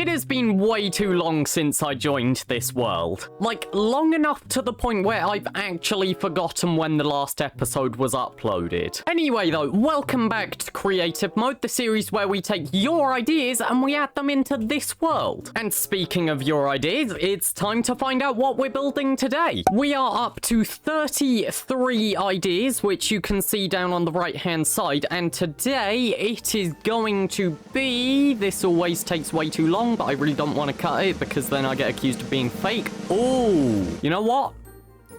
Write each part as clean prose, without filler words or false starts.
it has been way too long since I joined this world. Like, long enough to the point where I've actually forgotten when the last episode was uploaded. Anyway though, welcome back to Creative Mode, the series where we take your ideas and we add them into this world. And speaking of your ideas, it's time to find out what we're building today. We are up to 33 ideas, which you can see down on the right hand side, and today it is going to be... This always takes way too long, but I really don't want to cut it because then I get accused of being fake. Oh, you know what?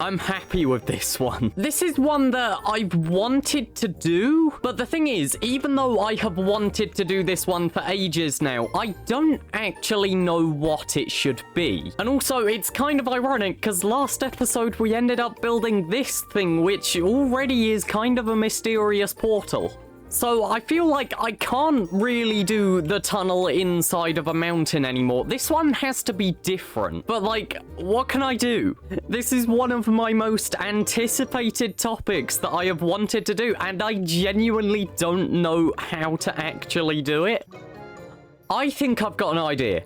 I'm happy with this one. This is one that I've wanted to do, but the thing is, even though I have wanted to do this one for ages now, I don't actually know what it should be. And also, it's kind of ironic, because last episode we ended up building this thing, which already is kind of a mysterious portal. So I feel like I can't really do the tunnel inside of a mountain anymore. This one has to be different. But like, what can I do? This is one of my most anticipated topics that I have wanted to do, and I genuinely don't know how to actually do it. I think I've got an idea.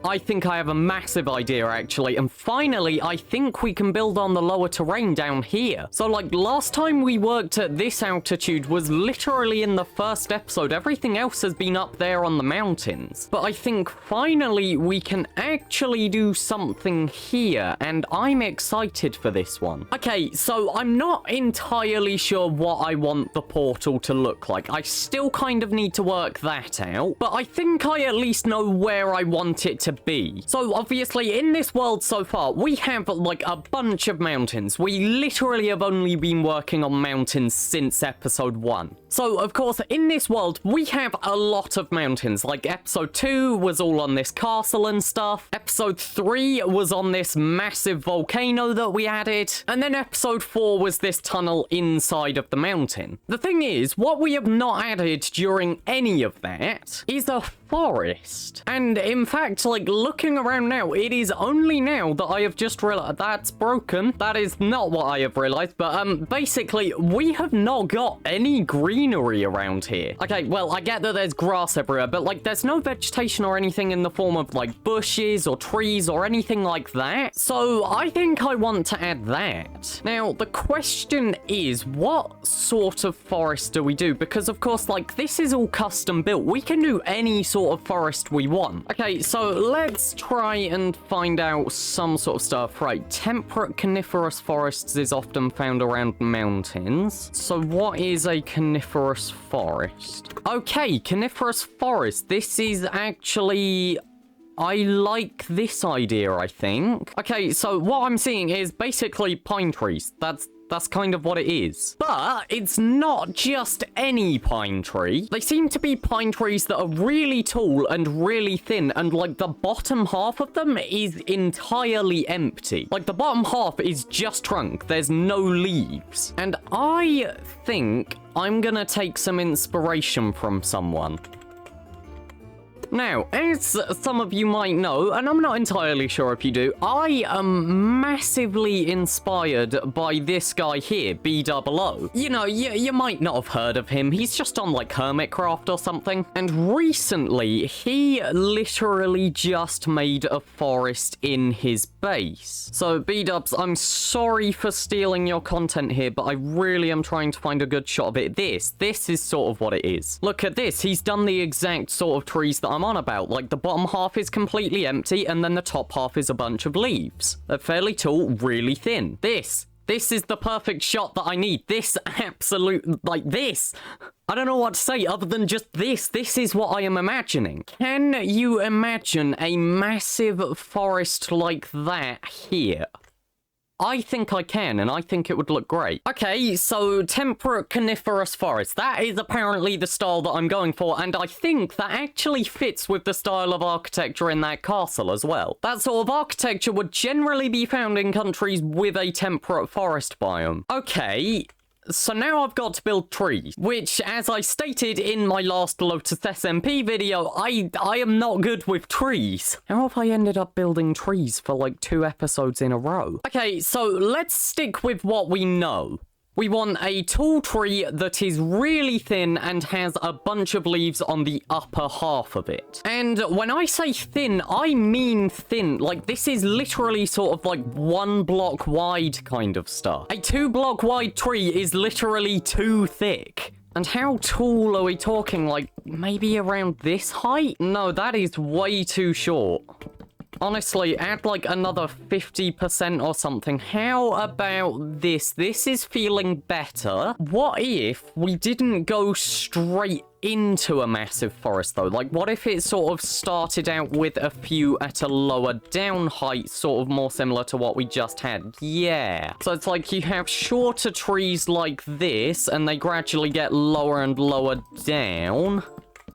I think I have a massive idea, actually, and finally, I think we can build on the lower terrain down here. So, like, last time we worked at this altitude was literally in the first episode. Everything else has been up there on the mountains. But I think finally we can actually do something here, and I'm excited for this one. Okay, so I'm not entirely sure what I want the portal to look like. I still kind of need to work that out, but I think I at least know where I want it to be. So obviously in this world so far, we have like a bunch of mountains. We literally have only been working on mountains since episode 1. So of course in this world, we have a lot of mountains. Like episode 2 was all on this castle and stuff. Episode 3 was on this massive volcano that we added. And then episode 4 was this tunnel inside of the mountain. The thing is, what we have not added during any of that is a forest. And in fact, like, looking around now, it is only now that I have just realized that's broken. That is not what I have realized, but basically we have not got any greenery around here. Okay, well, I get that there's grass everywhere, but like there's no vegetation or anything in the form of like bushes or trees or anything like that. So I think I want to add that. Now the question is, what sort of forest do we do? Because of course, like, this is all custom built. We can do any sort of forest we want. Okay, so let's try and find out some sort of stuff. Right, temperate coniferous forests is often found around mountains. So what is a coniferous forest? Okay, coniferous forest. This is actually... I like this idea, I think. Okay, so what I'm seeing is basically pine trees. That's kind of what it is. But it's not just any pine tree. They seem to be pine trees that are really tall and really thin, and like the bottom half of them is entirely empty. Like the bottom half is just trunk. There's no leaves. And I think I'm gonna take some inspiration from someone. Now, as some of you might know, and I'm not entirely sure if you do, I am massively inspired by this guy here, B00. You know, you might not have heard of him. He's just on like Hermitcraft or something. And recently, he literally just made a forest in his base. So B-dubs, I'm sorry for stealing your content here, but I really am trying to find a good shot of it. This is sort of what it is. Look at this. He's done the exact sort of trees that I'm on about. Like the bottom half is completely empty and then the top half is a bunch of leaves. They're fairly tall, really thin. This is the perfect shot that I need. This absolute, like this. I don't know what to say other than just this. This is what I am imagining. Can you imagine a massive forest like that here? I think I can, and I think it would look great. Okay, so temperate coniferous forest. That is apparently the style that I'm going for, and I think that actually fits with the style of architecture in that castle as well. That sort of architecture would generally be found in countries with a temperate forest biome. Okay, so now I've got to build trees, which, as I stated in my last Lotus SMP video, I am not good with trees. How have I ended up building trees for like 2 episodes in a row? Okay, so let's stick with what we know. We want a tall tree that is really thin and has a bunch of leaves on the upper half of it. And when I say thin, I mean thin. Like, this is literally sort of like 1 block wide kind of stuff. A 2 block wide tree is literally too thick. And how tall are we talking? Like, maybe around this height? No, that is way too short. Honestly, add like another 50% or something. How about this? This is feeling better. What if we didn't go straight into a massive forest though? Like, what if it sort of started out with a few at a lower down height, sort of more similar to what we just had? Yeah. So it's like you have shorter trees like this, and they gradually get lower and lower down.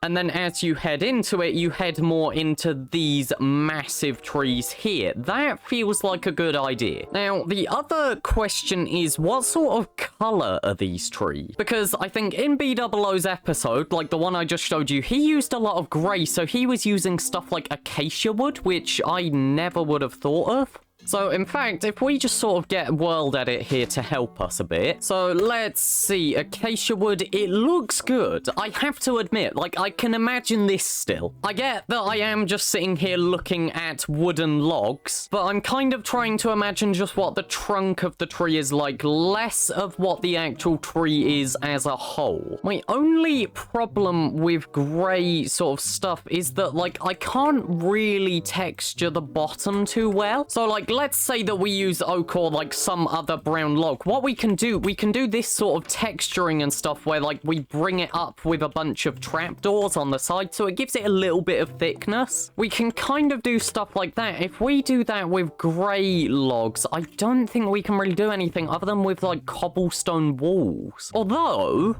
And then as you head into it, you head more into these massive trees here. That feels like a good idea. Now, the other question is, what sort of color are these trees? Because I think in B00's episode, like the one I just showed you, he used a lot of gray, so he was using stuff like acacia wood, which I never would have thought of. So, in fact, if we just sort of get World Edit here to help us a bit. So, let's see. Acacia wood, it looks good. I have to admit, like, I can imagine this still. I get that I am just sitting here looking at wooden logs, but I'm kind of trying to imagine just what the trunk of the tree is like, less of what the actual tree is as a whole. My only problem with grey sort of stuff is that, like, I can't really texture the bottom too well. So, like, let's say that we use oak or like some other brown log. What we can do this sort of texturing and stuff where like we bring it up with a bunch of trapdoors on the side, so it gives it a little bit of thickness. We can kind of do stuff like that. If we do that with grey logs, I don't think we can really do anything other than with like cobblestone walls. Although,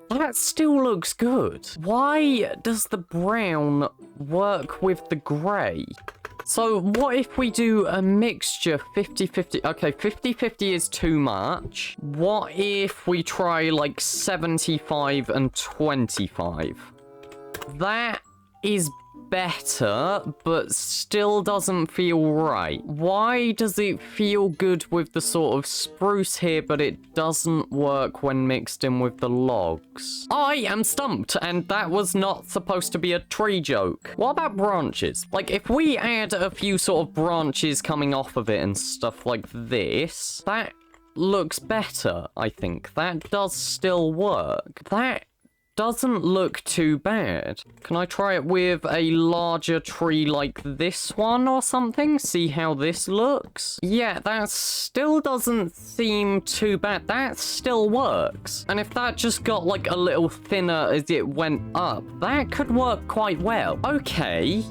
that still looks good. Why does the brown work with the grey? So what if we do a mixture 50-50? Okay, 50-50 is too much. What if we try like 75 and 25? That is better, but still doesn't feel right. Why does it feel good with the sort of spruce here, but it doesn't work when mixed in with the logs? I am stumped, and that was not supposed to be a tree joke. What about branches? Like, if we add a few sort of branches coming off of it and stuff like this, that looks better, I think. That does still work. That doesn't look too bad. Can I try it with a larger tree like this one or something? See how this looks? Yeah, that still doesn't seem too bad. That still works. And if that just got like a little thinner as it went up, that could work quite well. Okay.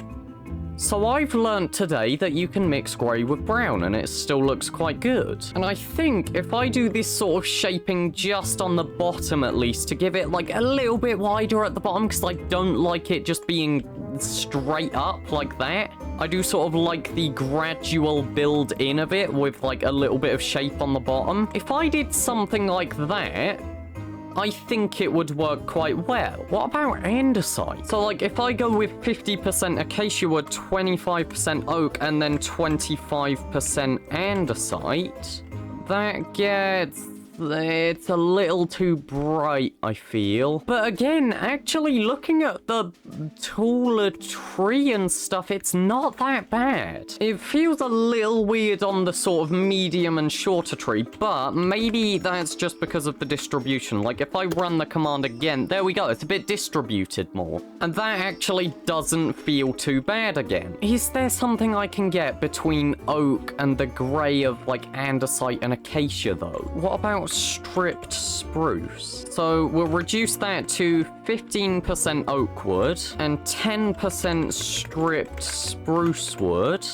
So I've learnt today that you can mix grey with brown and it still looks quite good. And I think if I do this sort of shaping just on the bottom at least to give it like a little bit wider at the bottom, because I don't like it just being straight up like that. I do sort of like the gradual build in of it with like a little bit of shape on the bottom. If I did something like that, I think it would work quite well. What about andesite? So like if I go with 50% acacia wood, 25% oak, and then 25% andesite, that gets... it's a little too bright, I feel. But again, actually looking at the taller tree and stuff, it's not that bad. It feels a little weird on the sort of medium and shorter tree, but maybe that's just because of the distribution. Like if I run the command again, there we go, it's a bit distributed more. And that actually doesn't feel too bad again. Is there something I can get between oak and the grey of like andesite and acacia though? What about stripped spruce? So we'll reduce that to 15% oak wood and 10% stripped spruce wood.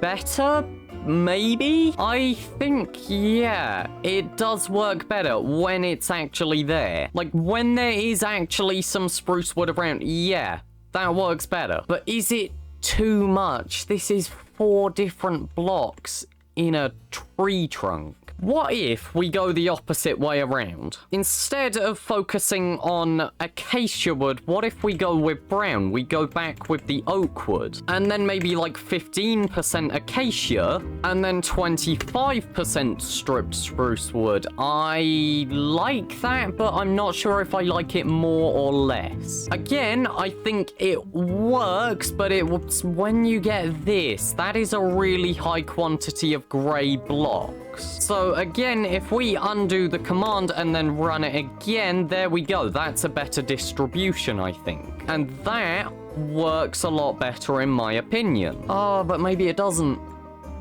Better? Maybe? I think, yeah, it does work better when it's actually there. Like, when there is actually some spruce wood around, yeah, that works better. But is it too much? This is 4 different blocks in a tree trunk. What if we go the opposite way around? Instead of focusing on acacia wood, what if we go with brown? We go back with the oak wood. And then maybe like 15% acacia, and then 25% stripped spruce wood. I like that, but I'm not sure if I like it more or less. Again, I think it works, but it's when you get this, that is a really high quantity of grey blocks. So again, if we undo the command and then run it again, there we go. That's a better distribution, I think. And that works a lot better in my opinion. Oh, but maybe it doesn't.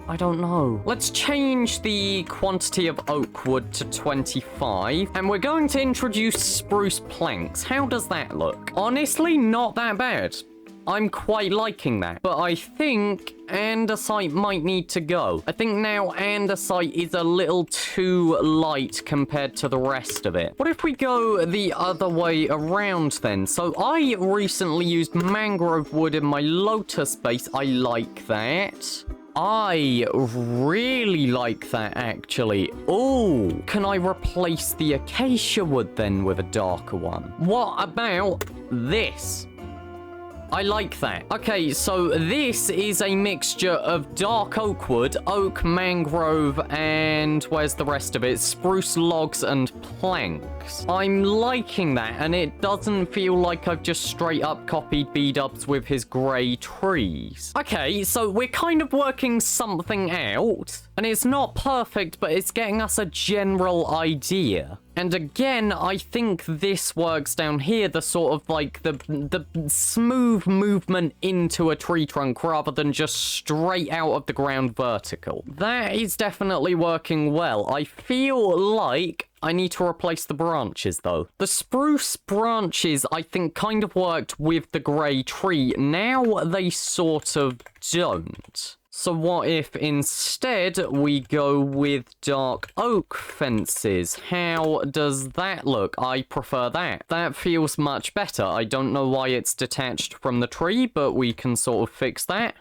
I don't know. Let's change the quantity of oak wood to 25, and we're going to introduce spruce planks. How does that look? Honestly, not that bad. I'm quite liking that, but I think andesite might need to go. I think now andesite is a little too light compared to the rest of it. What if we go the other way around then? So I recently used mangrove wood in my lotus base. I like that. I really like that, actually. Oh, can I replace the acacia wood then with a darker one? What about this? I like that. Okay, so this is a mixture of dark oak wood, oak, mangrove, and where's the rest of it? Spruce logs and planks. I'm liking that, and it doesn't feel like I've just straight up copied B-dubs with his grey trees. Okay, so we're kind of working something out, and it's not perfect, but it's getting us a general idea. And again, I think this works down here, the sort of like the smooth movement into a tree trunk rather than just straight out of the ground vertical. That is definitely working well. I feel like I need to replace the branches though. The spruce branches, I think, kind of worked with the grey tree. Now they sort of don't. So what if instead we go with dark oak fences? How does that look? I prefer that. That feels much better. I don't know why it's detached from the tree, but we can sort of fix that.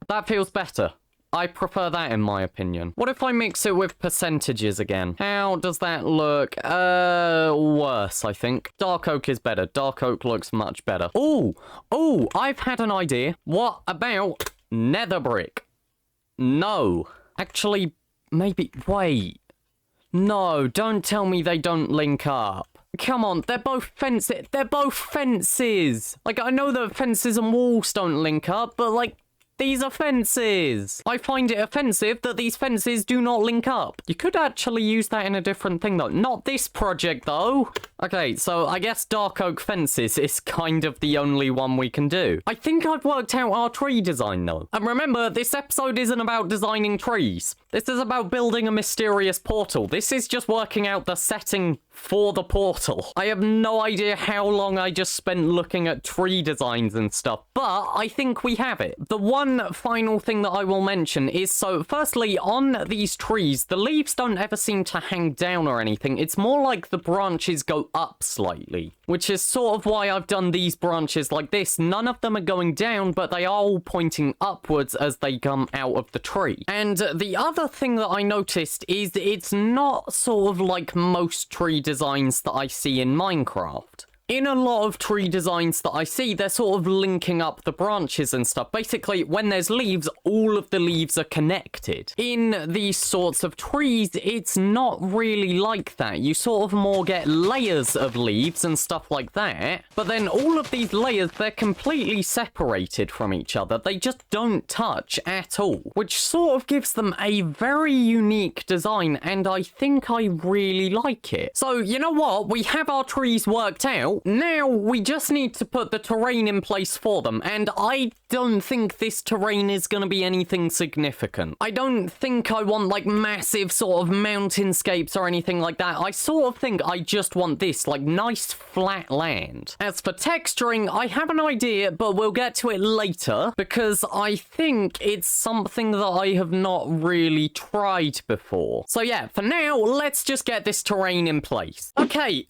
That feels better. I prefer that in my opinion. What if I mix it with percentages again? How does that look? Worse, I think. Dark oak is better. Dark oak looks much better. Oh, I've had an idea. What about nether brick? No. Actually, maybe, wait. No, don't tell me they don't link up. Come on, they're both fences. They're both fences. Like, I know that fences and walls don't link up, but like, these are fences. I find it offensive that these fences do not link up. You could actually use that in a different thing though. Not this project though. Okay, so I guess dark oak fences is kind of the only one we can do. I think I've worked out our tree design though. And remember, this episode isn't about designing trees. This is about building a mysterious portal. This is just working out the setting for the portal. I have no idea how long I just spent looking at tree designs and stuff, but I think we have it. The one final thing that I will mention is, so firstly, on these trees, the leaves don't ever seem to hang down or anything. It's more like the branches go up slightly, which is sort of why I've done these branches like this. None of them are going down, but they are all pointing upwards as they come out of the tree. And the other thing that I noticed is it's not sort of like most tree designs that I see in Minecraft. In a lot of tree designs that I see, they're sort of linking up the branches and stuff. Basically, when there's leaves, all of the leaves are connected. In these sorts of trees, it's not really like that. You sort of more get layers of leaves and stuff like that. But then all of these layers, they're completely separated from each other. They just don't touch at all, which sort of gives them a very unique design, and I think I really like it. So, you know what? We have our trees worked out. Now we just need to put the terrain in place for them, and I don't think this terrain is going to be anything significant. I don't think I want like massive sort of mountainscapes or anything like that. I sort of think I just want this like nice flat land. As for texturing, I have an idea, but we'll get to it later because I think it's something that I have not really tried before. So yeah, for now, let's just get this terrain in place. Okay,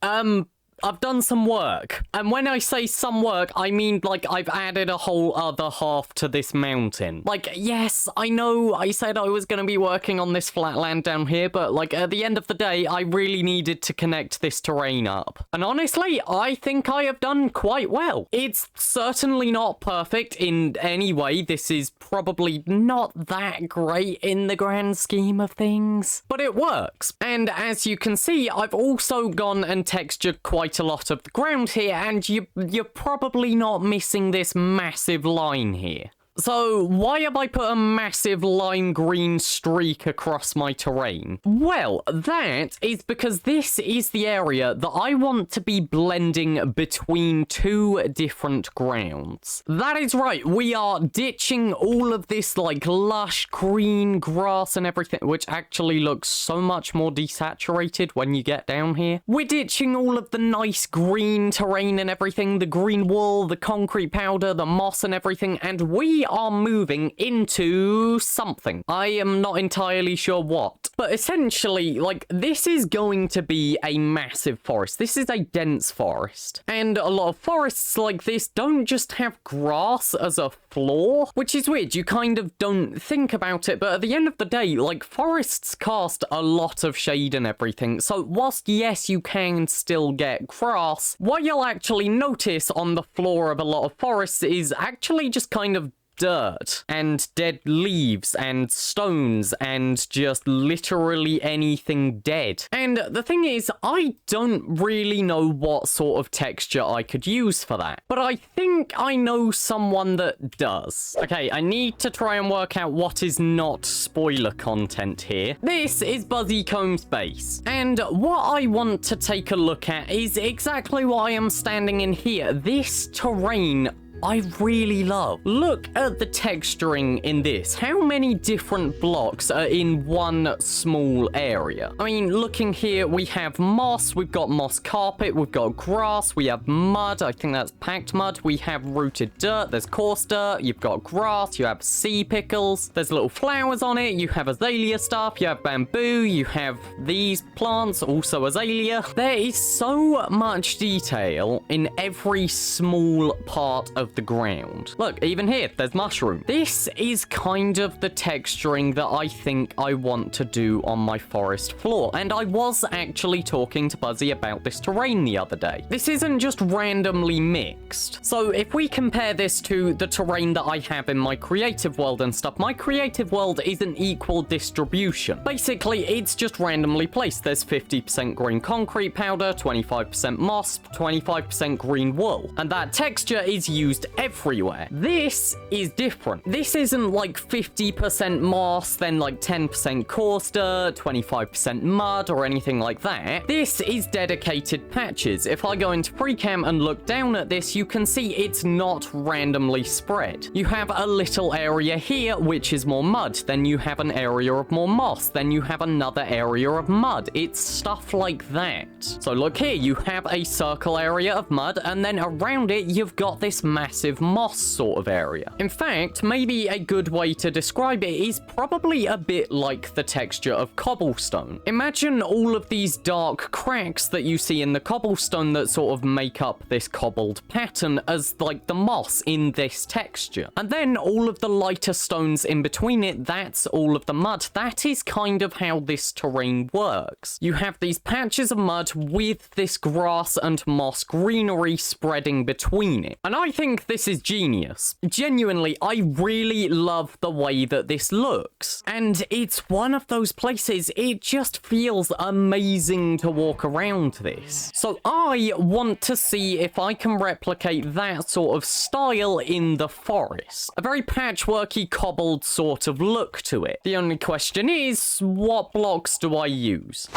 I've done some work. And when I say some work, I mean, like, I've added a whole other half to this mountain. Like, yes, I know I said I was going to be working on this flatland down here, but, like, at the end of the day, I really needed to connect this terrain up. And honestly, I think I have done quite well. It's certainly not perfect in any way. This is probably not that great in the grand scheme of things, but it works. And as you can see, I've also gone and textured quite a lot of the ground here, and you're probably not missing this massive line here. So, why have I put a massive lime green streak across my terrain? Well, that is because this is the area that I want to be blending between two different grounds. That is right, we are ditching all of this, like, lush green grass and everything, which actually looks so much more desaturated when you get down here. We're ditching all of the nice green terrain and everything, the green wool, the concrete powder, the moss and everything, and we are moving into something. I am not entirely sure what. But essentially, like, this is going to be a massive forest. This is a dense forest. And a lot of forests like this don't just have grass as a floor, which is weird. You kind of don't think about it, but at the end of the day, like, forests cast a lot of shade and everything. So whilst, yes, you can still get grass, what you'll actually notice on the floor of a lot of forests is actually just kind of dirt and dead leaves and stones and just literally anything dead. And the thing is, I don't really know what sort of texture I could use for that, but I think I know someone that does. Okay, I need to try and work out what is not spoiler content here. This is Buzzycomb's base, and what I want to take a look at is exactly what I am standing in here. This terrain I really love. Look at the texturing in this. How many different blocks are in one small area? I mean, looking here, we have moss, we've got moss carpet, we've got grass, we have mud, I think that's packed mud, we have rooted dirt, there's coarse dirt, you've got grass, you have sea pickles, there's little flowers on it, you have azalea stuff, you have bamboo, you have these plants, also azalea. There is so much detail in every small part of the ground. Look, even here, there's mushroom. This is kind of the texturing that I think I want to do on my forest floor, and I was actually talking to Buzzy about this terrain the other day. This isn't just randomly mixed. So if we compare this to the terrain that I have in my creative world and stuff, my creative world is an equal distribution. Basically, it's just randomly placed. There's 50% green concrete powder, 25% moss, 25% green wool, and that texture is used everywhere. This is different. This isn't like 50% moss, then like 10% coarse dirt, 25% mud, or anything like that. This is dedicated patches. If I go into FreeCam and look down at this, you can see it's not randomly spread. You have a little area here, which is more mud. Then you have an area of more moss. Then you have another area of mud. It's stuff like that. So look here, you have a circle area of mud, and then around it, you've got this massive moss sort of area. In fact, maybe a good way to describe it is probably a bit like the texture of cobblestone. Imagine all of these dark cracks that you see in the cobblestone that sort of make up this cobbled pattern as like the moss in this texture. And then all of the lighter stones in between it, that's all of the mud. That is kind of how this terrain works. You have these patches of mud with this grass and moss greenery spreading between it. And I think this is genius. Genuinely, I really love the way that this looks. And it's one of those places, it just feels amazing to walk around this. So I want to see if I can replicate that sort of style in the forest. A very patchworky, cobbled sort of look to it. The only question is, what blocks do I use?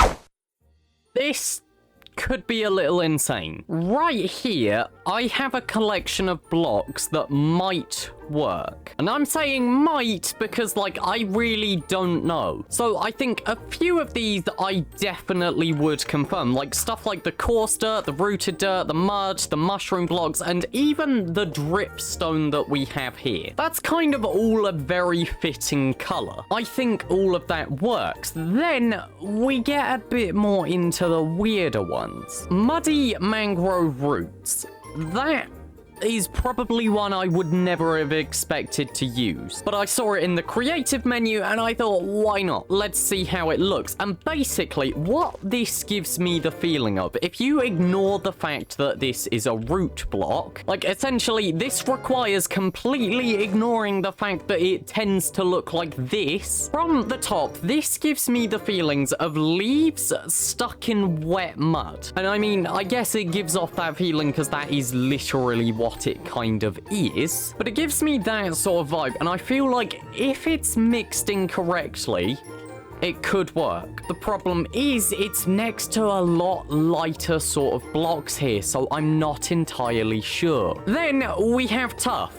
This could be a little insane. Right here, I have a collection of blocks that might work. And I'm saying might because, like, I really don't know. So I think a few of these I definitely would confirm. Like, stuff like the coarse dirt, the rooted dirt, the mud, the mushroom blocks, and even the dripstone that we have here. That's kind of all a very fitting color. I think all of that works. Then we get a bit more into the weirder one. ones. Muddy mangrove roots. That is probably one I would never have expected to use. But I saw it in the creative menu and I thought, why not? Let's see how it looks. And basically, what this gives me the feeling of, if you ignore the fact that this is a root block, like essentially this requires completely ignoring the fact that it tends to look like this. From the top, this gives me the feelings of leaves stuck in wet mud. And I mean, I guess it gives off that feeling because that is literally what it kind of is, but it gives me that sort of vibe, and I feel like if it's mixed incorrectly, it could work. The problem is it's next to a lot lighter sort of blocks here, so I'm not entirely sure. Then we have Tuff.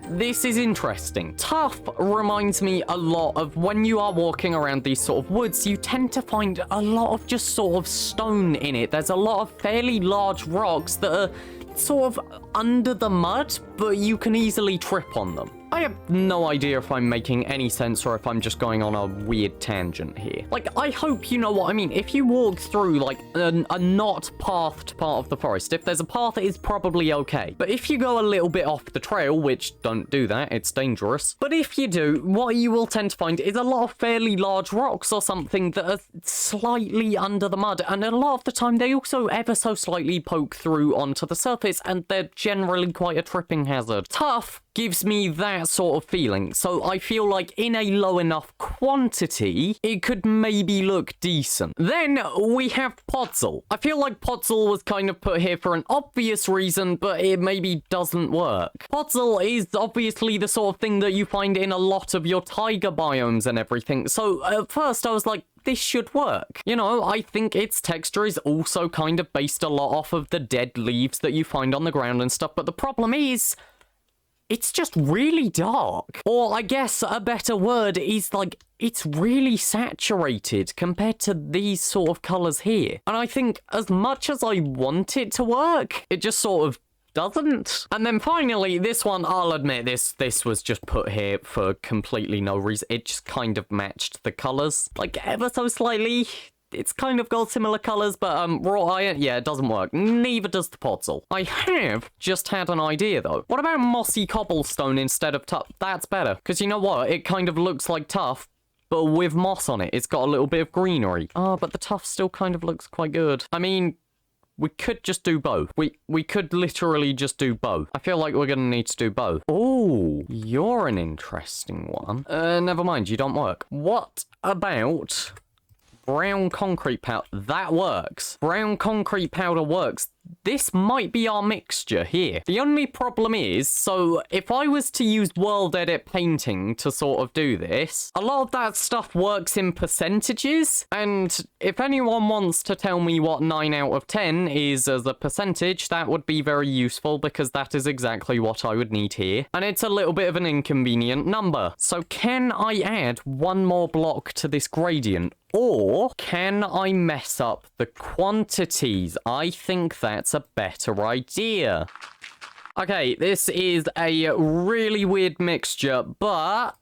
This is interesting. Tuff reminds me a lot of when you are walking around these sort of woods, you tend to find a lot of just sort of stone in it. There's a lot of fairly large rocks that are sort of under the mud, but you can easily trip on them. I have no idea if I'm making any sense or if I'm just going on a weird tangent here. Like, I hope you know what I mean. If you walk through, like, a not pathed part of the forest, if there's a path, it's probably okay. But if you go a little bit off the trail, which don't do that, it's dangerous. But if you do, what you will tend to find is a lot of fairly large rocks or something that are slightly under the mud. And a lot of the time, they also ever so slightly poke through onto the surface, and they're generally quite a tripping hazard. Tuff gives me that sort of feeling, so I feel like in a low enough quantity, it could maybe look decent. Then we have Podzol. I feel like Podzol was kind of put here for an obvious reason, but it maybe doesn't work. Podzol is obviously the sort of thing that you find in a lot of your taiga biomes and everything, so at first I was like, this should work. You know, I think its texture is also kind of based a lot off of the dead leaves that you find on the ground and stuff, but the problem is, it's just really dark. Or I guess a better word is like, it's really saturated compared to these sort of colours here. And I think as much as I want it to work, it just sort of doesn't. And then finally, this one, I'll admit this was just put here for completely no reason. It just kind of matched the colours, like ever so slightly. It's kind of got similar colours, but raw iron, yeah, it doesn't work. Neither does the Podzol. I have just had an idea, though. What about mossy cobblestone instead of Tuff? That's better, because you know what? It kind of looks like Tuff, but with moss on it. It's got a little bit of greenery. Oh, but the Tuff still kind of looks quite good. I mean, we could just do both. We could literally just do both. I feel like we're gonna need to do both. Oh, you're an interesting one. Never mind, you don't work. What about brown concrete powder? That works. Brown concrete powder works. This might be our mixture here. The only problem is, so if I was to use World Edit Painting to sort of do this, a lot of that stuff works in percentages, and if anyone wants to tell me what 9 out of 10 is as a percentage, that would be very useful, because that is exactly what I would need here, and it's a little bit of an inconvenient number. So can I add one more block to this gradient? Or can I mess up the quantities? I think that's a better idea. Okay, this is a really weird mixture, but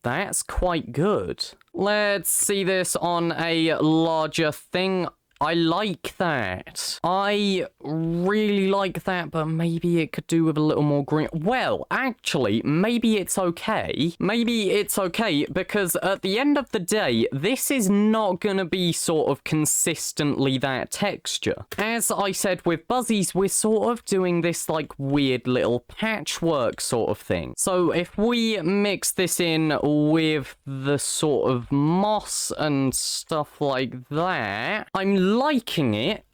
that's quite good. Let's see this on a larger thing. I like that. I really like that, but maybe it could do with a little more green. Well, actually, maybe it's okay. Maybe it's okay, because at the end of the day, this is not gonna be sort of consistently that texture. As I said with Buzzies, we're sort of doing this like weird little patchwork sort of thing. So if we mix this in with the sort of moss and stuff like that, I'm liking it.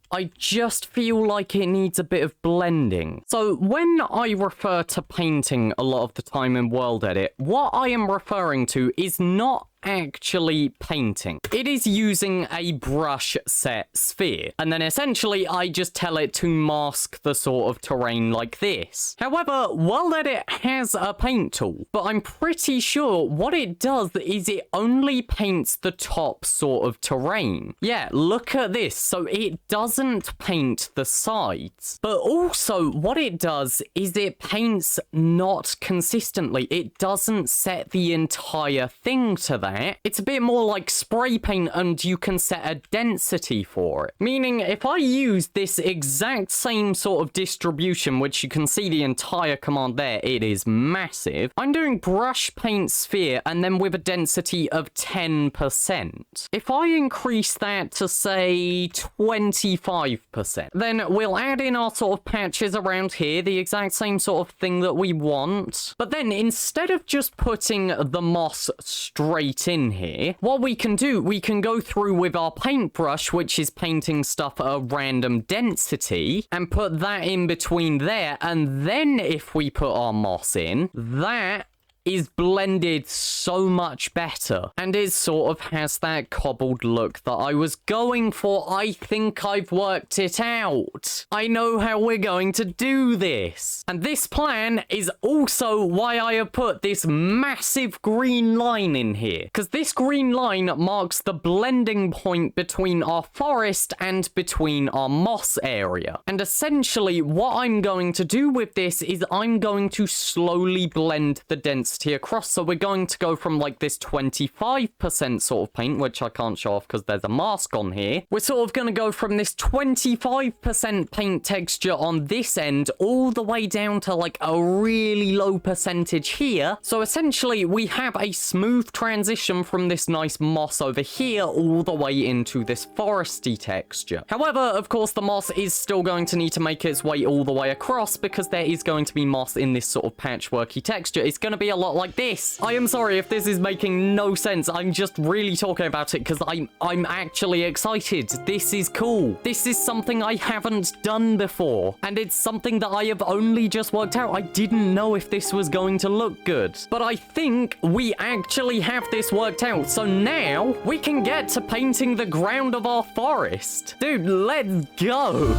I just feel like it needs a bit of blending. So when I refer to painting a lot of the time in World Edit, what I am referring to is not actually painting. It is using a brush set sphere, and then essentially I just tell it to mask the sort of terrain like this. However, World Edit has a paint tool, but I'm pretty sure what it does is it only paints the top sort of terrain. Yeah, look at this. So it doesn't paint the sides, but also what it does is it paints not consistently. It doesn't set the entire thing to that. that, it's a bit more like spray paint and you can set a density for it. Meaning if I use this exact same sort of distribution, which you can see the entire command there, it is massive. I'm doing brush paint sphere and then with a density of 10%. If I increase that to say 25%, then we'll add in our sort of patches around here, the exact same sort of thing that we want. But then instead of just putting the moss straight in here, what we can do, we can go through with our paintbrush, which is painting stuff at a random density, and put that in between there. And then if we put our moss in, that is blended so much better, and it sort of has that cobbled look that I was going for. I think I've worked it out. I know how we're going to do this. And this plan is also why I have put this massive green line in here, because this green line marks the blending point between our forest and between our moss area. And essentially what I'm going to do with this is I'm going to slowly blend the density across. So we're going to go from like this 25% sort of paint, which I can't show off because there's a mask on here. We're sort of going to go from this 25% paint texture on this end all the way down to like a really low percentage here. So essentially we have a smooth transition from this nice moss over here all the way into this foresty texture. However, of course, the moss is still going to need to make its way all the way across because there is going to be moss in this sort of patchworky texture. It's going to be a lot like this. I am sorry if this is making no sense. I'm just really talking about it because I'm actually excited. This is cool. This is something I haven't done before, and it's something that I have only just worked out. I didn't know if this was going to look good, but I think we actually have this worked out. So now we can get to painting the ground of our forest. Dude, let's go.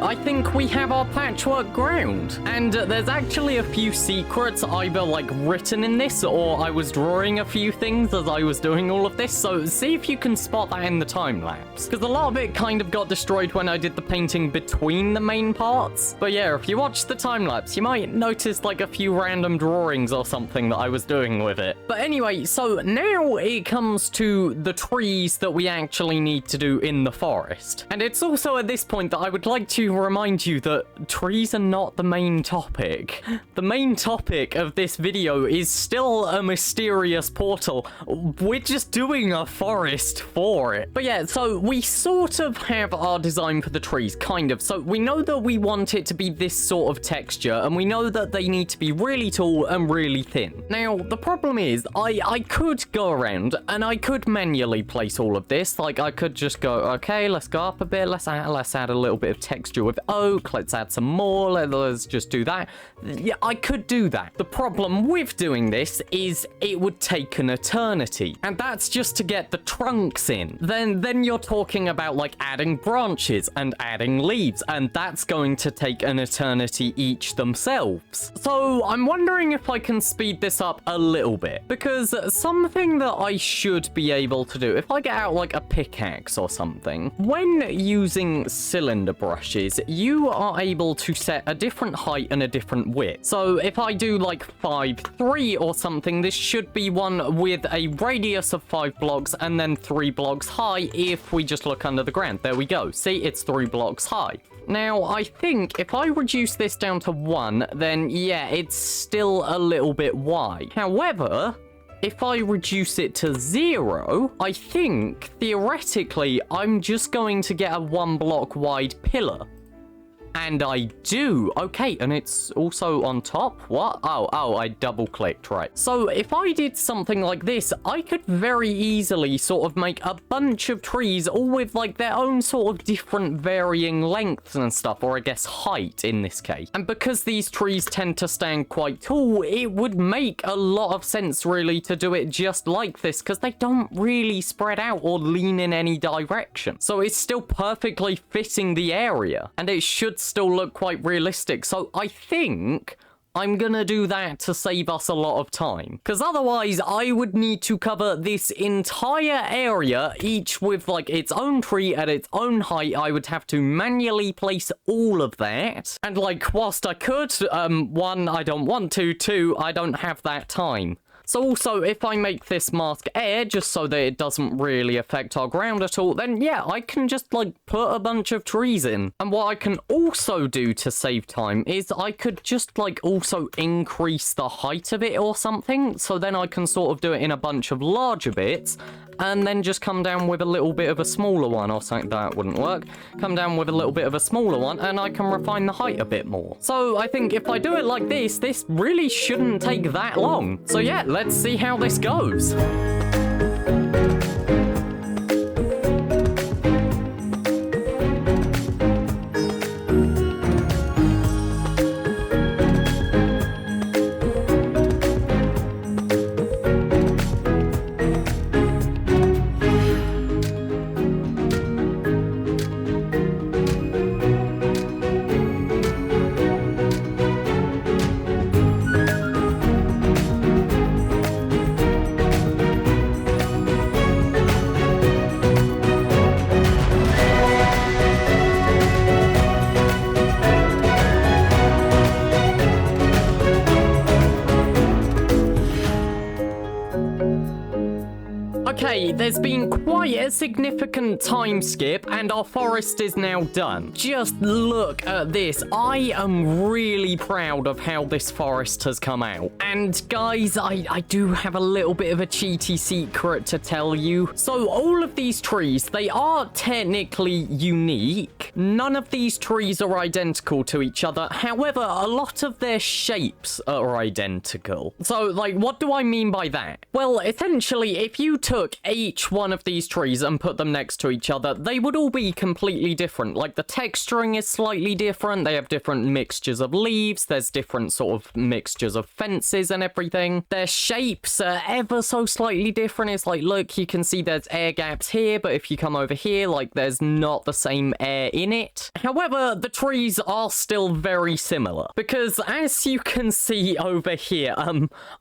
I think we have our patchwork ground. And there's actually a few secrets either like written in this, or I was drawing a few things as I was doing all of this. So see if you can spot that in the time lapse, because a lot of it kind of got destroyed when I did the painting between the main parts. But yeah, if you watch the time lapse, you might notice like a few random drawings or something that I was doing with it. But anyway, so now it comes to the trees that we actually need to do in the forest. And it's also at this point that I would like to remind you that trees are not the main topic. The main topic of this video is still a mysterious portal. We're just doing a forest for it. But yeah, so we sort of have our design for the trees, kind of. So we know that we want it to be this sort of texture, and we know that they need to be really tall and really thin. Now, the problem is, I could go around and I could manually place all of this. Like, I could just go, okay, let's go up a bit, let's add a little bit of texture with oak, let's add some more, let's just do that. Yeah, I could do that. The problem with doing this is it would take an eternity, and that's just to get the trunks in. Then you're talking about like adding branches and adding leaves, and that's going to take an eternity each themselves. So I'm wondering if I can speed this up a little bit, because something that I should be able to do, if I get out like a pickaxe or something, when using cylinder brushes, you are able to set a different height and a different width. So if I do like 5'3" or something, this should be one with a radius of 5 blocks and then 3 blocks high if we just look under the ground. There we go. See, it's 3 blocks high. Now, I think if I reduce this down to 1, then yeah, it's still a little bit wide. However, if I reduce it to 0, I think, theoretically, I'm just going to get a 1 block wide pillar. And I do. Okay, and it's also on top? What? Oh, I double-clicked, right. So if I did something like this, I could very easily sort of make a bunch of trees, all with, like, their own sort of different varying lengths and stuff, or I guess height in this case. And because these trees tend to stand quite tall, it would make a lot of sense, really, to do it just like this, because they don't really spread out or lean in any direction. So it's still perfectly fitting the area, and it should still look quite realistic. So I think I'm gonna do that to save us a lot of time, because otherwise I would need to cover this entire area, each with like its own tree at its own height. I would have to manually place all of that, and like whilst I could, one, I don't want to, two, I don't have that time. So also, if I make this mask air, just so that it doesn't really affect our ground at all, then yeah, I can just, like, put a bunch of trees in. And what I can also do to save time is I could just, like, also increase the height of it or something, so then I can sort of do it in a bunch of larger bits, and then just come down with a little bit of a smaller one, or something. That wouldn't work. Come down with a little bit of a smaller one, and I can refine the height a bit more. So I think if I do it like this really shouldn't take that long. So yeah, let's see how this goes. Okay, there's been quite a significant time skip, and our forest is now done. Just look at this. I am really proud of how this forest has come out. And guys, I do have a little bit of a cheaty secret to tell you. So all of these trees, they are technically unique. None of these trees are identical to each other. However, a lot of their shapes are identical. So, like, what do I mean by that? Well, essentially, if you took each one of these trees and put them next to each other, they would all be completely different. Like, the texturing is slightly different. They have different mixtures of leaves. There's different sort of mixtures of fences and everything. Their shapes are ever so slightly different. It's like, look, you can see there's air gaps here, but if you come over here, like, there's not the same air in it. However, the trees are still very similar, because as you can see over here,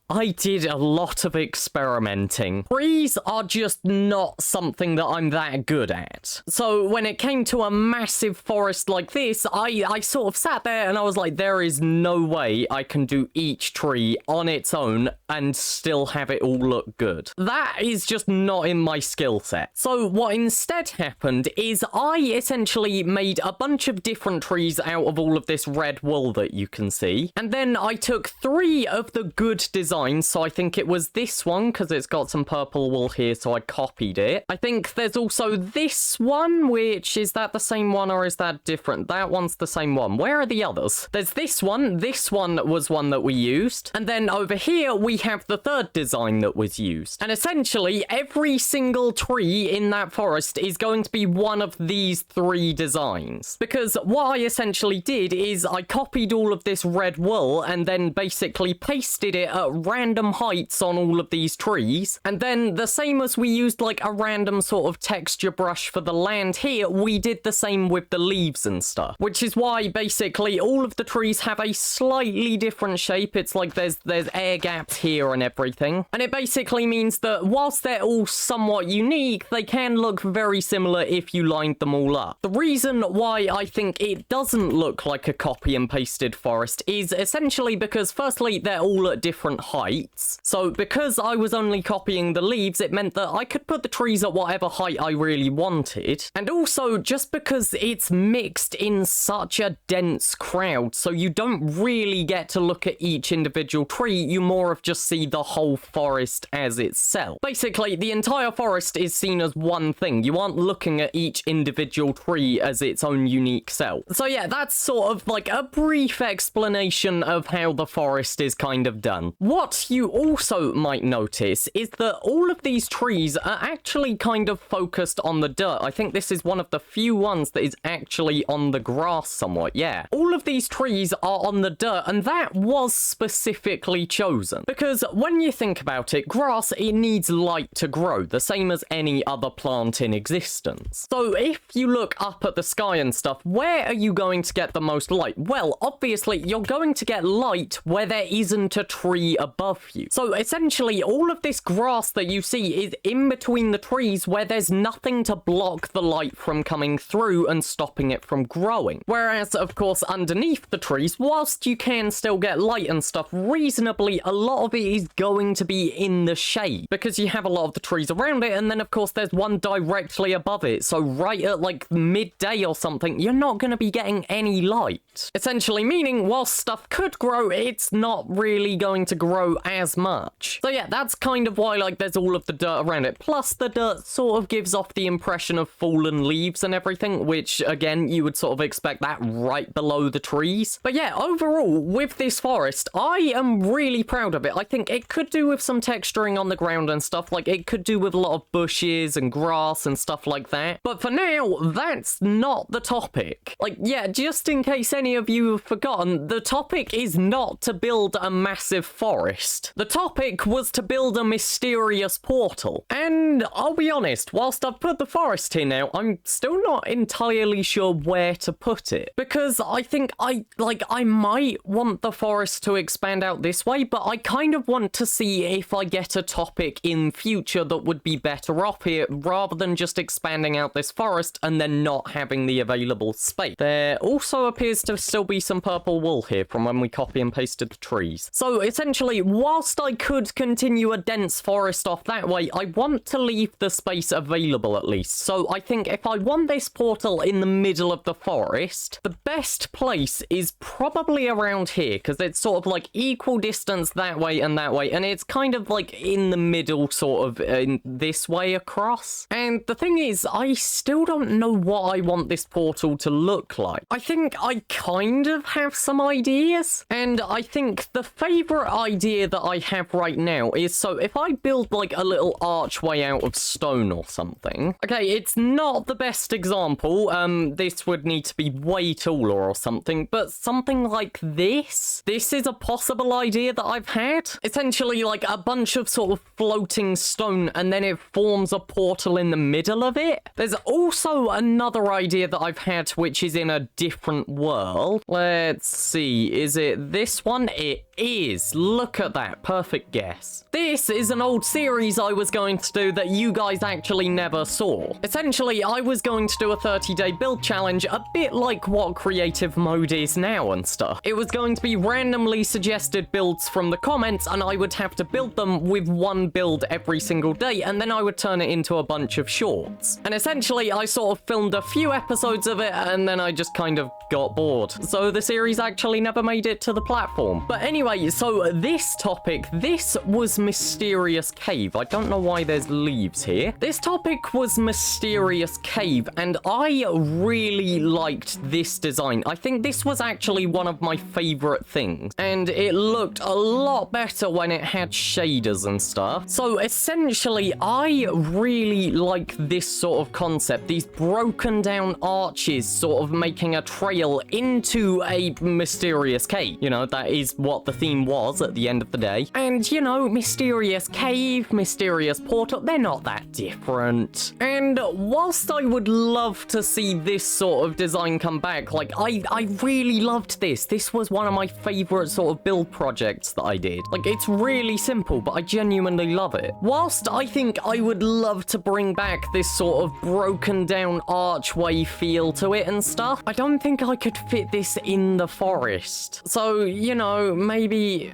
I did a lot of experimenting. Trees are just not something that I'm that good at. So when it came to a massive forest like this, I sort of sat there and I was like, there is no way I can do each tree on its own and still have it all look good. That is just not in my skill set. So what instead happened is I essentially made a bunch of different trees out of all of this red wool that you can see. And then I took 3 of the good designs. So I think it was this one, because it's got some purple wool here, so I copied it. I think there's also this one, which, is that the same one or is that different? That one's the same one. Where are the others? There's this one. This one was one that we used. And then over here, we have the 3rd design that was used. And essentially, every single tree in that forest is going to be one of these 3 designs. Because what I essentially did is I copied all of this red wool and then basically pasted it at random heights on all of these trees. And then the same as we used like a random sort of texture brush for the land here, we did the same with the leaves and stuff. Which is why basically all of the trees have a slightly different shape. It's like there's air gaps here and everything. And it basically means that whilst they're all somewhat unique, they can look very similar if you lined them all up. The reason why I think it doesn't look like a copy and pasted forest is essentially because firstly, they're all at different heights. heights. So because I was only copying the leaves, it meant that I could put the trees at whatever height I really wanted. And also, just because it's mixed in such a dense crowd, so you don't really get to look at each individual tree, you more of just see the whole forest as itself. Basically, the entire forest is seen as one thing. You aren't looking at each individual tree as its own unique self. So yeah, that's sort of like a brief explanation of how the forest is kind of done. What you also might notice is that all of these trees are actually kind of focused on the dirt. I think this is one of the few ones that is actually on the grass somewhat, yeah. All of these trees are on the dirt, and that was specifically chosen. Because when you think about it, grass, it needs light to grow, the same as any other plant in existence. So if you look up at the sky and stuff, where are you going to get the most light? Well, obviously, you're going to get light where there isn't a tree above you. So essentially, all of this grass that you see is in between the trees where there's nothing to block the light from coming through and stopping it from growing. Whereas, of course, underneath the trees, whilst you can still get light and stuff reasonably, a lot of it is going to be in the shade because you have a lot of the trees around it, and then of course there's one directly above it. So right at like midday or something, you're not going to be getting any light. Essentially meaning while stuff could grow, it's not really going to grow as much. So yeah, that's kind of why like there's all of the dirt around it. Plus the dirt sort of gives off the impression of fallen leaves and everything, which again, you would sort of expect that right below the trees. But yeah, overall with this forest, I am really proud of it. I think it could do with some texturing on the ground and stuff. Like it could do with a lot of bushes and grass and stuff like that. But for now, that's not the topic. Like, yeah, just in case any of you have forgotten, the topic is not to build a massive forest. The topic was to build a mysterious portal. And I'll be honest, whilst I've put the forest here now, I'm still not entirely sure where to put it. Because I think I might want the forest to expand out this way, but I kind of want to see if I get a topic in future that would be better off here, rather than just expanding out this forest and then not having the available space. There also appears to still be some purple wool here from when we copy and pasted the trees. So essentially, whilst I could continue a dense forest off that way, I want to leave the space available at least. So I think if I want this portal in the middle of the forest, the best place is probably around here, because it's sort of like equal distance that way, and it's kind of like in the middle sort of in this way across. And the thing is, I still don't know what I want this portal to look like. I think I kind of have some ideas, and I think the favorite idea that I have right now is, so if I build like a little archway out of stone or something. Okay, it's not the best example. This would need to be way taller or something, but something like this. This is a possible idea that I've had. Essentially like a bunch of sort of floating stone, and then it forms a portal in the middle of it. There's also another idea that I've had, which is in a different world. Let's see, is it this one? It is. Look at that. Perfect guess. This is an old series I was going to do that you guys actually never saw. Essentially, I was going to do a 30-day build challenge, a bit like what creative mode is now and stuff. It was going to be randomly suggested builds from the comments, and I would have to build them with one build every single day, and then I would turn it into a bunch of shorts. And essentially, I sort of filmed a few episodes of it, and then I just kind of got bored. So the series actually never made it to the platform. But anyway, so this topic, this was Mysterious Cave. I don't know why there's leaves here. This topic was Mysterious Cave, and I really liked this design. I think this was actually one of my favorite things, and it looked a lot better when it had shaders and stuff. So essentially, I really like this sort of concept, these broken down arches sort of making a trail into a mysterious cave. You know, that is what the theme was at the end of the day. And, you know, mysterious cave, mysterious portal, they're not that different. And whilst I would love to see this sort of design come back, like, I really loved this. This was one of my favorite sort of build projects that I did. Like, it's really simple, but I genuinely love it. Whilst I think I would love to bring back this sort of broken down archway feel to it and stuff, I don't think I could fit this in the forest. So, you know, maybe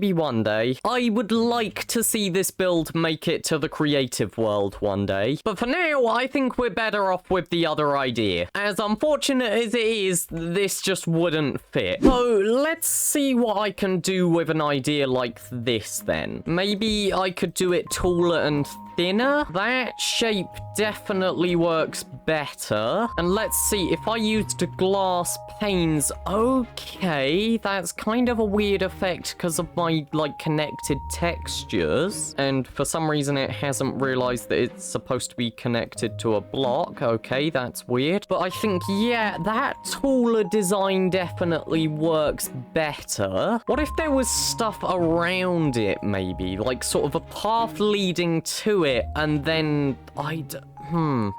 maybe one day. I would like to see this build make it to the creative world one day. But for now, I think we're better off with the other idea. As unfortunate as it is, this just wouldn't fit. So let's see what I can do with an idea like this then. Maybe I could do it taller and thinner. That shape definitely works better. And let's see, if I used glass panes, okay, that's kind of a weird effect because of my, like, connected textures. And for some reason, it hasn't realized that it's supposed to be connected to a block. Okay, that's weird. But I think, yeah, that taller design definitely works better. What if there was stuff around it, maybe? Like, sort of a path leading to it, and then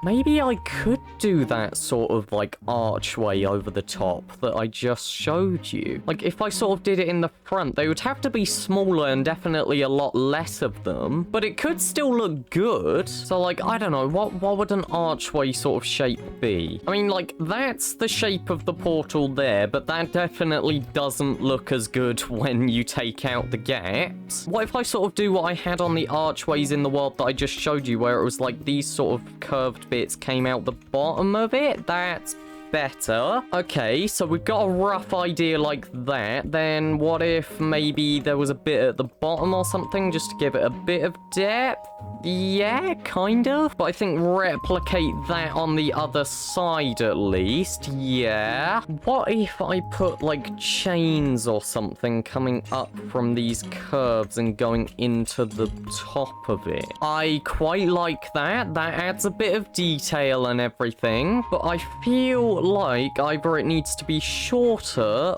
maybe I could do that sort of, like, archway over the top that I just showed you. Like, if I sort of did it in the front, they would have to be smaller and definitely a lot less of them, but it could still look good. So, like, I don't know, what would an archway sort of shape be? I mean, like, that's the shape of the portal there, but that definitely doesn't look as good when you take out the gaps. What if I sort of do what I had on the archways in the world that I just showed you, where it was like these sort of curved bits came out the bottom of it? That's better. Okay, so we've got a rough idea like that. Then what if maybe there was a bit at the bottom or something just to give it a bit of depth? Yeah, kind of. But I think replicate that on the other side at least. Yeah. What if I put like chains or something coming up from these curves and going into the top of it? I quite like that. That adds a bit of detail and everything. But I feel like either it needs to be shorter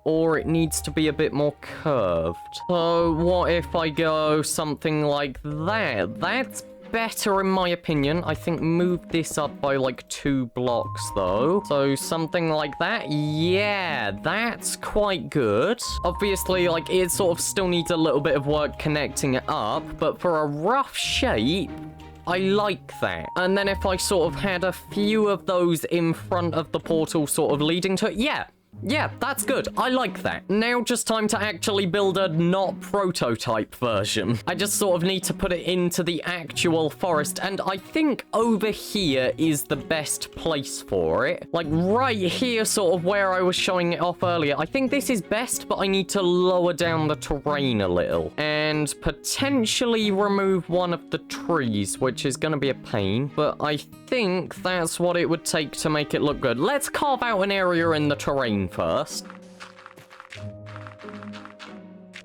or it needs to be a bit more curved. So what if I go something like that? That's better in my opinion. I think move this up by like 2 blocks though. So something like that. Yeah, that's quite good. Obviously, like, it sort of still needs a little bit of work connecting it up, but for a rough shape, I like that. And then if I sort of had a few of those in front of the portal sort of leading to it, yeah, that's good. I like that. Now just time to actually build a not prototype version. I just sort of need to put it into the actual forest, and I think over here is the best place for it. Like right here, sort of where I was showing it off earlier. I think this is best, but I need to lower down the terrain a little and potentially remove one of the trees, which is going to be a pain, but I think that's what it would take to make it look good. Let's carve out an area in the terrain first.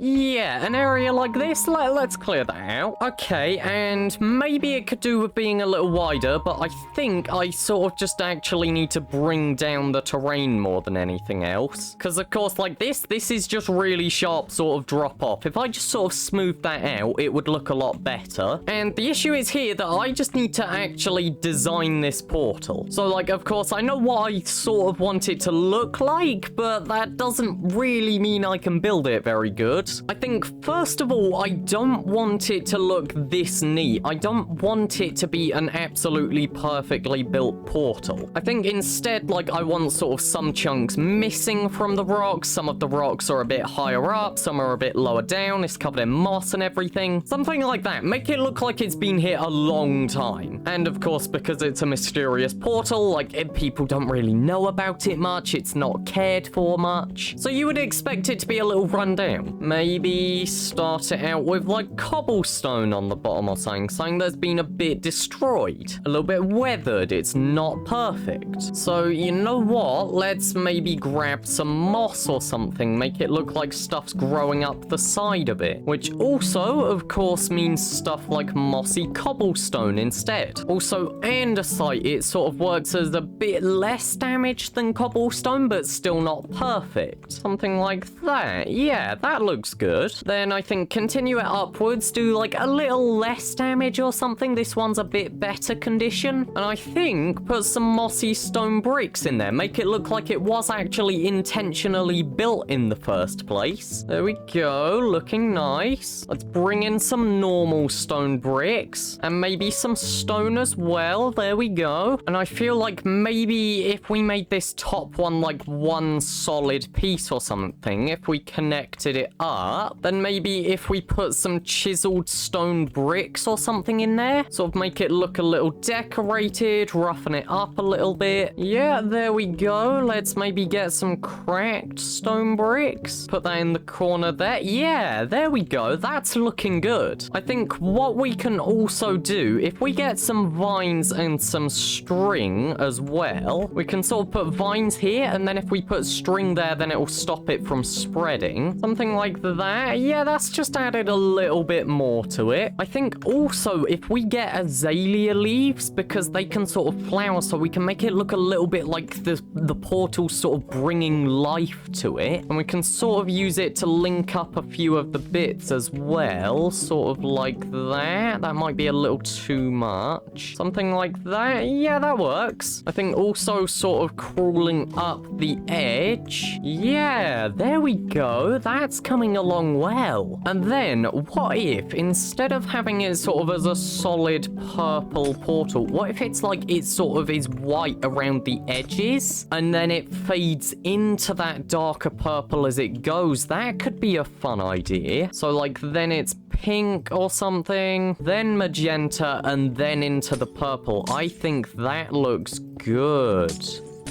Yeah, an area like this, let's clear that out. Okay, and maybe it could do with being a little wider, but I think I sort of just actually need to bring down the terrain more than anything else. Because, of course, like this is just really sharp sort of drop off. If I just sort of smooth that out, it would look a lot better. And the issue is here that I just need to actually design this portal. So, like, of course, I know what I sort of want it to look like, but that doesn't really mean I can build it very good. I think, first of all, I don't want it to look this neat. I don't want it to be an absolutely perfectly built portal. I think instead, like, I want sort of some chunks missing from the rocks. Some of the rocks are a bit higher up, some are a bit lower down. It's covered in moss and everything. Something like that. Make it look like it's been here a long time. And of course, because it's a mysterious portal, like, people don't really know about it much. It's not cared for much. So you would expect it to be a little rundown. Maybe start it out with like cobblestone on the bottom or something that's been a bit destroyed, a little bit weathered. It's not perfect. So you know what? Let's maybe grab some moss or something, make it look like stuff's growing up the side of it, which also, of course, means stuff like mossy cobblestone instead. Also, andesite, it sort of works as a bit less damage than cobblestone, but still not perfect. Something like that. Yeah, that looks good. Then I think continue it upwards, do like a little less damage or something. This one's a bit better condition. And I think put some mossy stone bricks in there, make it look like it was actually intentionally built in the first place. There we go, looking nice. Let's bring in some normal stone bricks and maybe some stone as well. There we go. And I feel like maybe if we made this top one like one solid piece or something, if we connected it up, But then maybe if we put some chiseled stone bricks or something in there, sort of make it look a little decorated, roughen it up a little bit. Yeah, there we go. Let's maybe get some cracked stone bricks. Put that in the corner there. Yeah, there we go. That's looking good. I think what we can also do, if we get some vines and some string as well, we can sort of put vines here, and then if we put string there, then it will stop it from spreading. Something like that. Yeah, that's just added a little bit more to it. I think also if we get azalea leaves, because they can sort of flower, so we can make it look a little bit like the portal sort of bringing life to it, and we can sort of use it to link up a few of the bits as well, sort of like that. That might be a little too much. Something like that. Yeah, that works. I think also sort of crawling up the edge. Yeah, there we go. That's coming along well. And then what if instead of having it sort of as a solid purple portal, what if it's like it sort of is white around the edges and then it fades into that darker purple as it goes? That could be a fun idea. So like then it's pink or something, then magenta, and then into the purple. I think that looks good.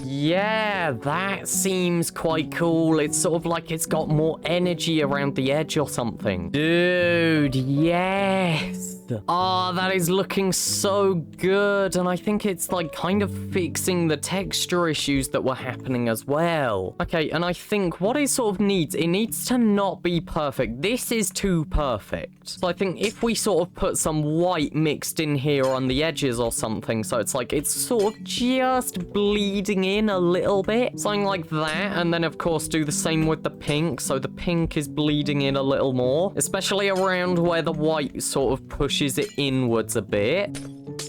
Yeah, that seems quite cool. It's sort of like it's got more energy around the edge or something. Dude, yes. Oh, that is looking so good. And I think it's like kind of fixing the texture issues that were happening as well. Okay, and I think what it sort of needs, it needs to not be perfect. This is too perfect. So I think if we sort of put some white mixed in here on the edges or something, so it's like it's sort of just bleeding in a little bit, something like that. And then of course do the same with the pink, so the pink is bleeding in a little more, especially around where the white sort of pushes it inwards a bit.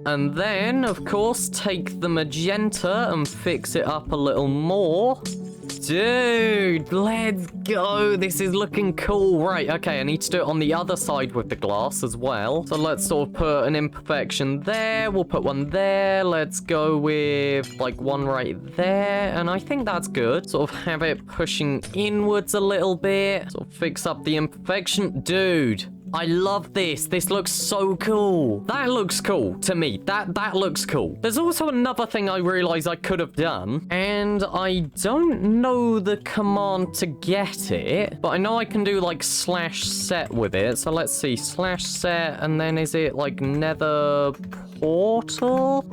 And then of course take the magenta and fix it up a little more. Dude, let's go. This is looking cool. Right, okay, I need to do it on the other side with the glass as well. So let's sort of put an imperfection there. We'll put one there. Let's go with like one right there. And I think that's good. Sort of have it pushing inwards a little bit. Sort of fix up the imperfection. Dude, I love this. This looks so cool. That looks cool to me. That looks cool. There's also another thing I realized I could have done, and I don't know the command to get it, but I know I can do like /set with it. So let's see, /set, and then is it like nether portal?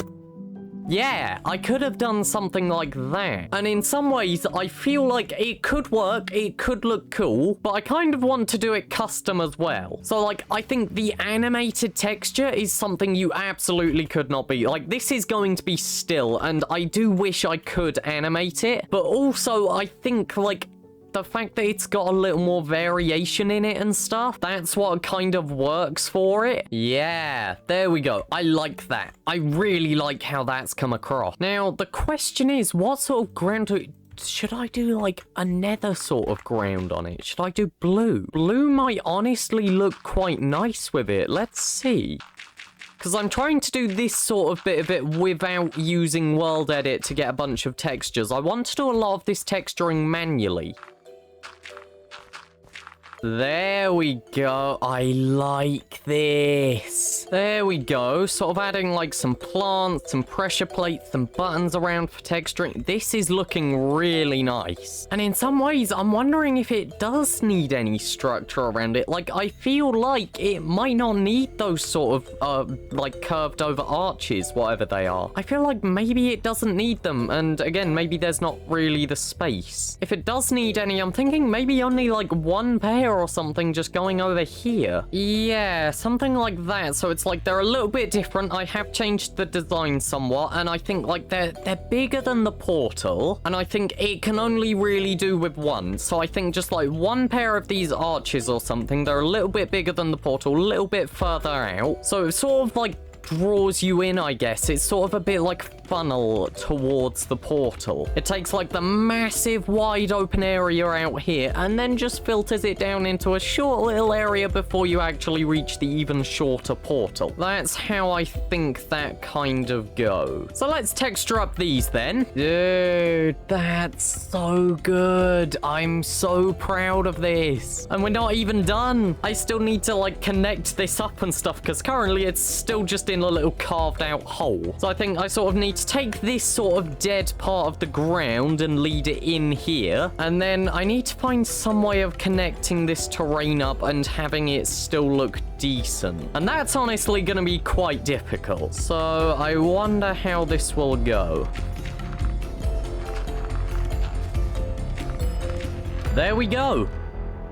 Yeah, I could have done something like that. And in some ways, I feel like it could work, it could look cool, but I kind of want to do it custom as well. So like, I think the animated texture is something you absolutely could not beat. Like, this is going to be still, and I do wish I could animate it, but also I think like, the fact that it's got a little more variation in it and stuff, that's what kind of works for it. Yeah, there we go. I like that. I really like how that's come across. Now, the question is, what sort of ground should I do, like a nether sort of ground on it? Should I do blue? Blue might honestly look quite nice with it. Let's see. Because I'm trying to do this sort of bit of it without using World Edit to get a bunch of textures. I want to do a lot of this texturing manually. There we go. I like this. There we go. Sort of adding like some plants, some pressure plates, some buttons around for texturing. This is looking really nice. And in some ways, I'm wondering if it does need any structure around it. Like, I feel like it might not need those sort of, like curved over arches, whatever they are. I feel like maybe it doesn't need them. And again, maybe there's not really the space. If it does need any, I'm thinking maybe only like one pair or something just going over here. Yeah, something like that. So it's like they're a little bit different. I have changed the design somewhat, and I think like they're bigger than the portal, and I think it can only really do with one. So I think just like one pair of these arches or something, they're a little bit bigger than the portal, a little bit further out. So it sort of like draws you in, I guess. It's sort of a bit like funnel towards the portal. It takes like the massive wide open area out here and then just filters it down into a short little area before you actually reach the even shorter portal. That's how I think that kind of goes. So let's texture up these then. Dude, that's so good. I'm so proud of this. And we're not even done. I still need to like connect this up and stuff because currently it's still just in a little carved out hole. So I think I sort of need to take this sort of dead part of the ground and lead it in here. And then I need to find some way of connecting this terrain up and having it still look decent. And that's honestly going to be quite difficult. So I wonder how this will go. There we go.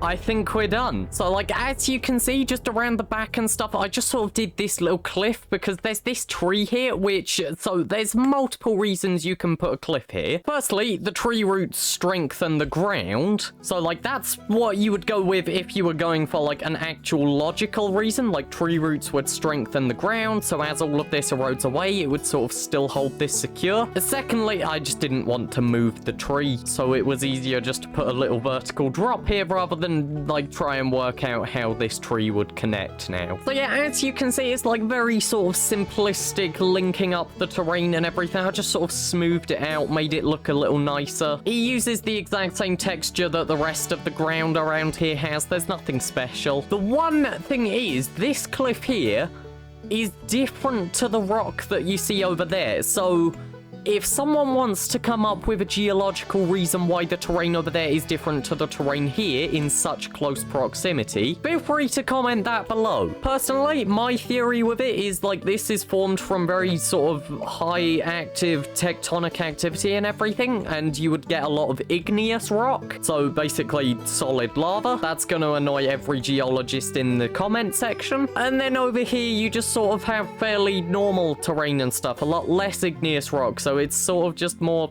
I think we're done. So like, as you can see, just around the back and stuff, I just sort of did this little cliff because there's this tree here, so there's multiple reasons you can put a cliff here. Firstly, the tree roots strengthen the ground. So like, that's what you would go with if you were going for like an actual logical reason, like tree roots would strengthen the ground. So as all of this erodes away, it would sort of still hold this secure. Secondly, I just didn't want to move the tree. So it was easier just to put a little vertical drop here rather than like try and work out how this tree would connect now. So yeah, as you can see, it's like very sort of simplistic linking up the terrain and everything. I just sort of smoothed it out, made it look a little nicer. It uses the exact same texture that the rest of the ground around here has. There's nothing special. The one thing is, this cliff here is different to the rock that you see over there. So if someone wants to come up with a geological reason why the terrain over there is different to the terrain here in such close proximity, feel free to comment that below. Personally, my theory with it is like this is formed from very sort of high active tectonic activity and everything, and you would get a lot of igneous rock, so basically solid lava. That's going to annoy every geologist in the comment section. And then over here, you just sort of have fairly normal terrain and stuff, a lot less igneous rock, so it's sort of just more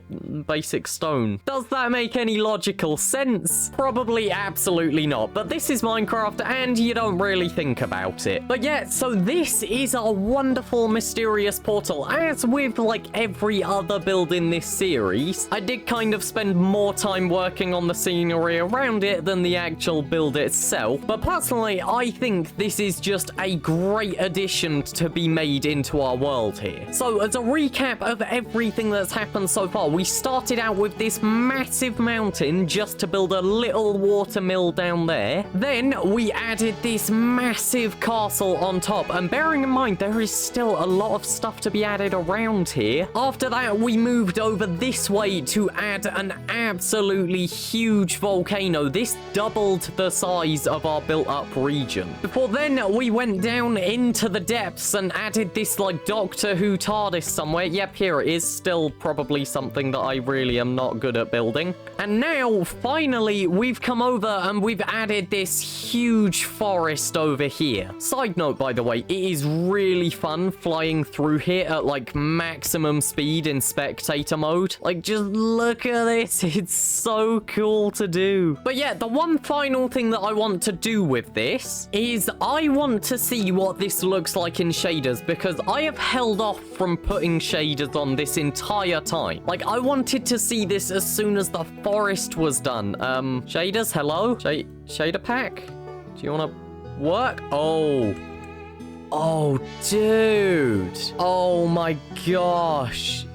basic stone. Does that make any logical sense? Probably absolutely not, but this is Minecraft and you don't really think about it. But yeah, so this is our wonderful mysterious portal. As with like every other build in this series, I did kind of spend more time working on the scenery around it than the actual build itself, but personally I think this is just a great addition to be made into our world here. So as a recap of everything that's happened so far, we started out with this massive mountain just to build a little water mill down there. Then we added this massive castle on top, and bearing in mind there is still a lot of stuff to be added around here. After that, we moved over this way to add an absolutely huge volcano. This doubled the size of our built up region. Before then, we went down into the depths and added this like Doctor Who TARDIS somewhere. Yep, here it is. Still probably something that I really am not good at building. And now, finally, we've come over and we've added this huge forest over here. Side note, by the way, it is really fun flying through here at like maximum speed in spectator mode. Like, just look at this. It's so cool to do. But yeah, the one final thing that I want to do with this is I want to see what this looks like in shaders, because I have held off from putting shaders on this entire time. Like, I wanted to see this as soon as the forest was done. Shaders, hello? Shader pack? Do you want to work? Oh, dude. Oh my gosh.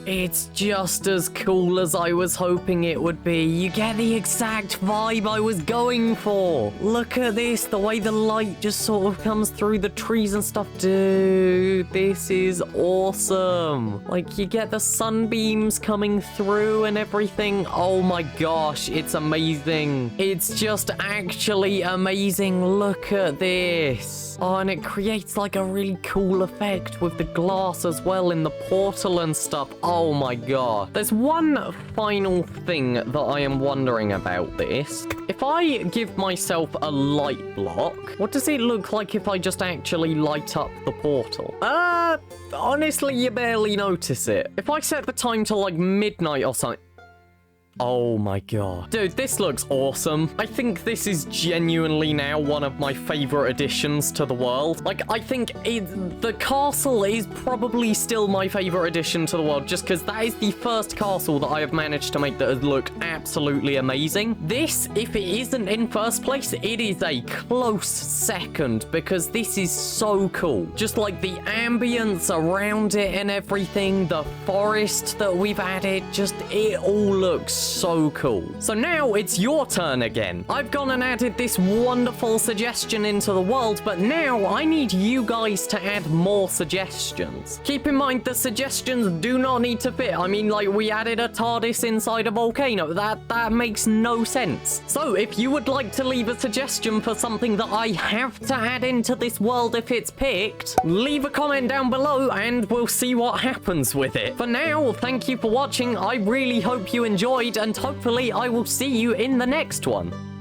It's just as cool as I was hoping it would be. You get the exact vibe I was going for. Look at this, the way the light just sort of comes through the trees and stuff. Dude, this is awesome. Like, you get the sunbeams coming through and everything. Oh my gosh, it's amazing. It's just actually amazing. Look at this. Oh, and it creates like a really cool effect with the glass as well in the portal and stuff. Oh my god. There's one final thing that I am wondering about this. If I give myself a light block, what does it look like if I just actually light up the portal? Honestly, you barely notice it. If I set the time to like midnight or something. Oh my god. Dude, this looks awesome. I think this is genuinely now one of my favorite additions to the world. Like, I think the castle is probably still my favorite addition to the world, just because that is the first castle that I have managed to make that has looked absolutely amazing. This, if it isn't in first place, it is a close second, because this is so cool. Just like the ambience around it and everything, the forest that we've added, just it all looks so cool. So now it's your turn again. I've gone and added this wonderful suggestion into the world, but now I need you guys to add more suggestions. Keep in mind the suggestions do not need to fit. I mean, like, we added a TARDIS inside a volcano. That makes no sense. So if you would like to leave a suggestion for something that I have to add into this world if it's picked, leave a comment down below and we'll see what happens with it. For now, thank you for watching. I really hope you enjoyed, and hopefully I will see you in the next one.